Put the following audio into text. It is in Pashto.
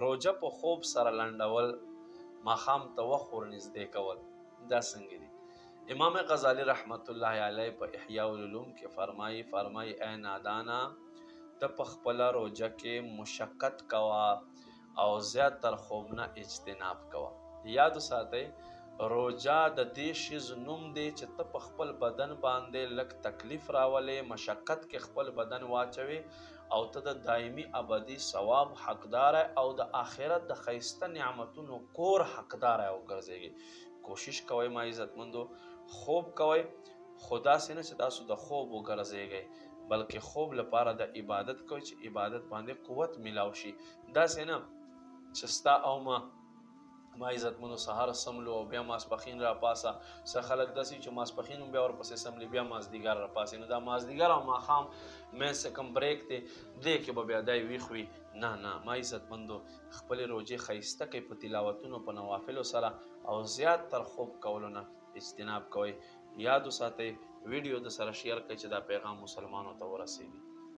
روجه په خوب سره لنډول، ماښام ته وخت ورنږدې کول، دا څنګه دي؟ امام غزالی رحمت الله علیه په احیاء العلوم کې فرمایي ای نادانا، ته په خپله روجه کې مشقت کوه او زیات تر خوب نه اجتناب کوه. یاد ساتئ روجه د دې شیز نوم دی چې ته په خپل بدن باندې لږ تکلیف راولې، مشقت کې خپل بدن واچوي او ته د دایمي ابدي ثواب حقدار او د آخرت د ښایسته نعمتونو کور حقدار وګرځېږي. کوشش کوئ ما عزتمندو، خوب کوئ، خو داسې نه چې تاسو د خوب وګرځېږئ، بلکې خوب لپاره د عبادت کوئ چې عبادت باندې قوت میلاو شي. داسې نه چې ستا او ما عزتمنو سهار سملو او بیا ماسپښین را پاسه. څه خلک داسې چې ماسپښین هم بیا ورپسې سملي، بیا مازدیګر را پاسې. نو دا مازدیګر او ماښام منځ کې کوم بریک دی، دې کې به بیا دی ویښ وي. نه ما عزتمندو، خپلې روجې ښایسته کوئ په تلاوتونو، په نوافلو سره، او زیات تر خوب کولو نه اجتناب کوئ. یاد وساتئ، ویډیو د سره شیر کړئ چې دا پیغام مسلمانو ته ورسیږي.